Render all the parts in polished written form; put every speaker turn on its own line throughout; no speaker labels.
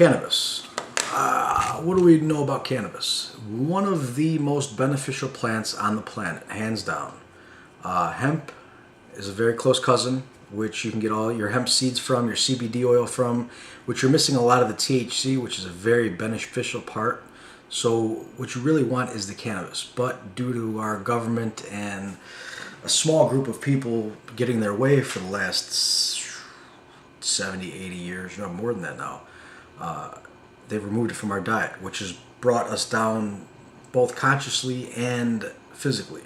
Cannabis. What do we know about cannabis? One of the most beneficial plants on the planet, hands down. Hemp is a very close cousin, which you can get all your hemp seeds from, your CBD oil from, which you're missing a lot of the THC, which is a very beneficial part. So what you really want is the cannabis. But due to our government and a small group of people getting their way for the last 70, 80 years, no more than that now, they've removed it from our diet, which has brought us down both consciously and physically.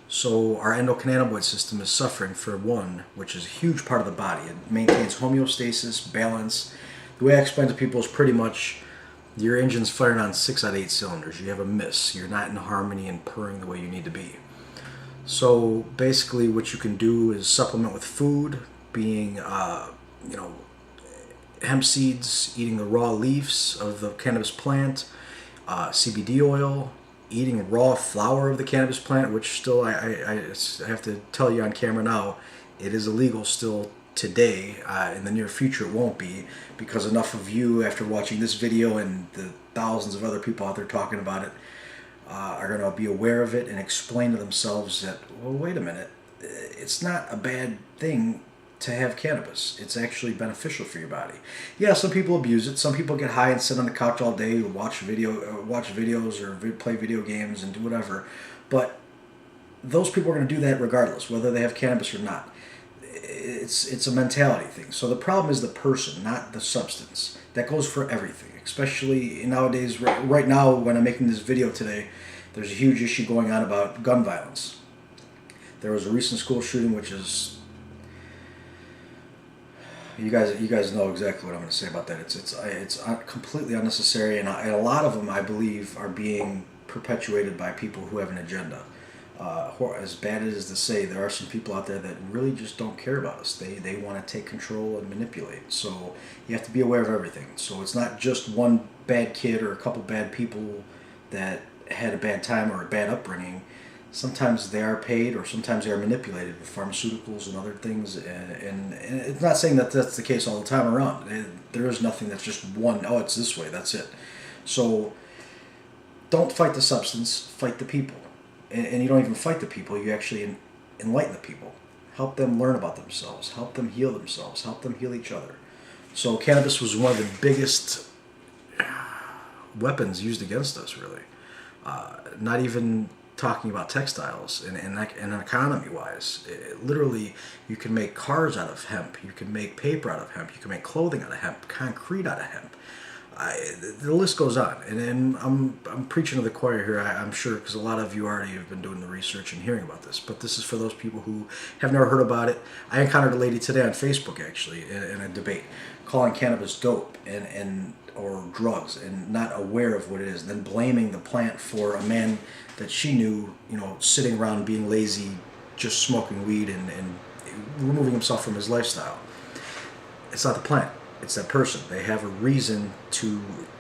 So our endocannabinoid system is suffering for one, which is a huge part of the body. It maintains homeostasis, balance. The way I explain to people is pretty much your engine's firing on 6 out of 8 cylinders. You have a miss. You're not in harmony and purring the way you need to be. So basically what you can do is supplement with food, being, hemp seeds, eating the raw leaves of the cannabis plant, CBD oil, eating raw flower of the cannabis plant, which still I have to tell you on camera now, it is illegal still today. In the near future it won't be, because enough of you, after watching this video and the thousands of other people out there talking about it, are going to be aware of it and explain to themselves that, well, wait a minute, it's not a bad thing to have cannabis. It's actually beneficial for your body. Yeah, some people abuse it. Some people get high and sit on the couch all day, watch videos or play video games and do whatever. But those people are going to do that regardless, whether they have cannabis or not. It's a mentality thing. So the problem is the person, not the substance. That goes for everything, especially nowadays. Right now, when I'm making this video today, there's a huge issue going on about gun violence. There was a recent school shooting, which is, you guys know exactly what I'm going to say about that. It's completely unnecessary, and a lot of them, I believe, are being perpetuated by people who have an agenda. As bad as it is to say, there are some people out there that really just don't care about us. They want to take control and manipulate. So you have to be aware of everything. So it's not just one bad kid or a couple bad people that had a bad time or a bad upbringing. Sometimes they are paid, or sometimes they are manipulated with pharmaceuticals and other things. And it's not saying that that's the case all the time around. There is nothing that's just one, oh, it's this way, that's it. So don't fight the substance, fight the people. And you don't even fight the people, you actually enlighten the people. Help them learn about themselves, help them heal themselves, help them heal each other. So cannabis was one of the biggest weapons used against us, really. Not even talking about textiles and economy-wise. Literally, you can make cars out of hemp, you can make paper out of hemp, you can make clothing out of hemp, concrete out of hemp. The list goes on, and I'm preaching to the choir here, I'm sure, because a lot of you already have been doing the research and hearing about this, but this is for those people who have never heard about it. I encountered a lady today on Facebook, actually, in a debate, calling cannabis dope or drugs, and not aware of what it is, then blaming the plant for a man that she knew, sitting around being lazy, just smoking weed and removing himself from his lifestyle. It's not the plant. It's that person. They have a reason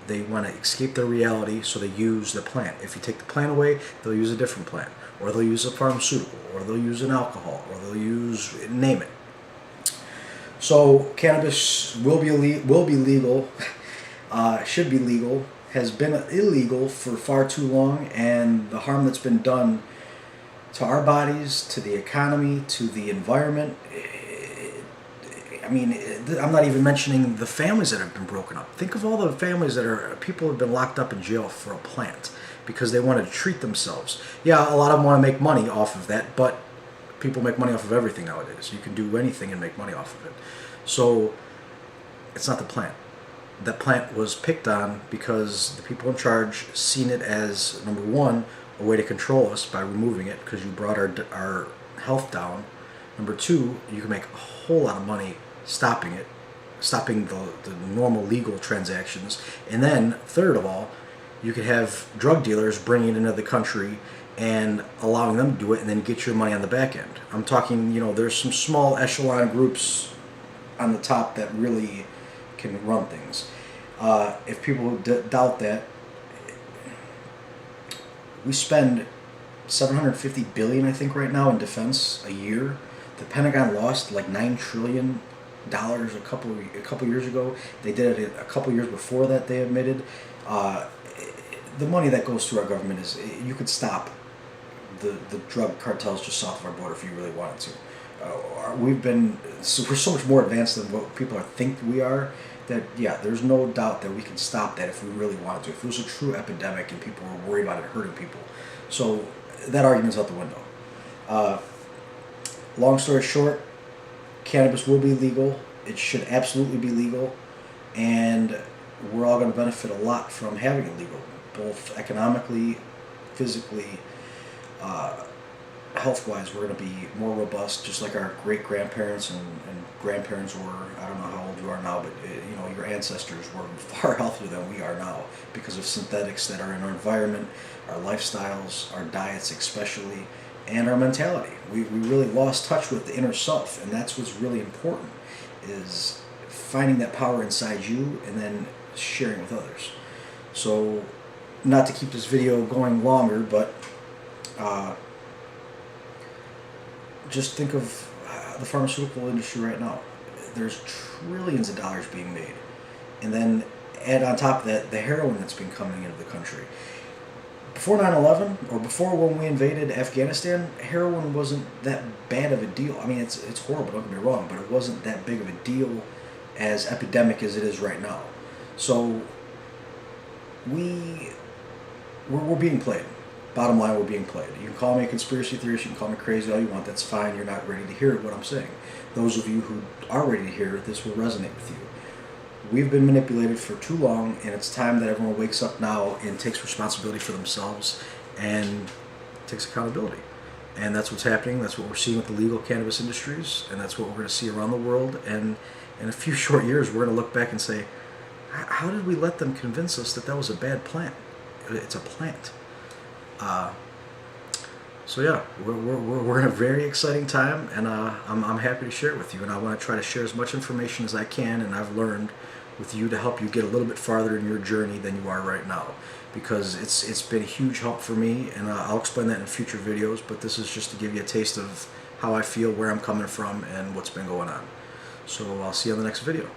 they want to escape their reality, so they use the plant. If you take the plant away, they'll use a different plant, or they'll use a pharmaceutical, or they'll use an alcohol, or they'll use, name it. So cannabis will be legal, should be legal, has been illegal for far too long, and the harm that's been done to our bodies, to the economy, to the environment, I'm not even mentioning the families that have been broken up. Think of all the families people have been locked up in jail for a plant because they wanted to treat themselves. Yeah, a lot of them want to make money off of that, but people make money off of everything nowadays. You can do anything and make money off of it. So it's not the plant. That plant was picked on because the people in charge seen it as, number one, a way to control us by removing it because you brought our health down. Number two, you can make a whole lot of money stopping the normal legal transactions. And then, third of all, you could have drug dealers bringing it into the country and allowing them to do it and then get your money on the back end. I'm talking, there's some small echelon groups on the top that really can run things. If people doubt that, we spend $750 billion, I think, right now in defense a year. The Pentagon lost like $9 trillion a couple years ago. They did it a couple years before that. They admitted the money that goes through our government is, you could stop the drug cartels just south of our border if you really wanted to. We're so much more advanced than what people think we are, that yeah, there's no doubt that we can stop that if we really wanted to. If it was a true epidemic and people were worried about it hurting people. So that argument's out the window. Long story short, cannabis will be legal. It should absolutely be legal, and we're all going to benefit a lot from having it legal, both economically, physically, health-wise. We're going to be more robust, just like our great-grandparents and grandparents were. I don't know how old you are now, but your ancestors were far healthier than we are now because of synthetics that are in our environment, our lifestyles, our diets especially, and our mentality. We really lost touch with the inner self, and that's what's really important, is finding that power inside you and then sharing with others. So, not to keep this video going longer, but just think of the pharmaceutical industry right now. There's trillions of dollars being made. And then add on top of that the heroin that's been coming into the country. Before 9/11, or before when we invaded Afghanistan, heroin wasn't that bad of a deal. I mean, it's horrible, don't get me wrong, but it wasn't that big of a deal as epidemic as it is right now. So we're being played. Bottom line, we're being played. You can call me a conspiracy theorist, you can call me crazy all you want, that's fine. You're not ready to hear what I'm saying. Those of you who are ready to hear it, this will resonate with you. We've been manipulated for too long, and it's time that everyone wakes up now and takes responsibility for themselves and takes accountability. And that's what's happening. That's what we're seeing with the legal cannabis industries, and that's what we're going to see around the world. And in a few short years, we're going to look back and say, how did we let them convince us that that was a bad plant? It's a plant. So yeah, we're in a very exciting time, and I'm happy to share it with you. And I want to try to share as much information as I can, and I've learned, with you to help you get a little bit farther in your journey than you are right now, because it's been a huge help for me, and I'll explain that in future videos. But this is just to give you a taste of how I feel, where I'm coming from, and what's been going on. So I'll see you on the next video.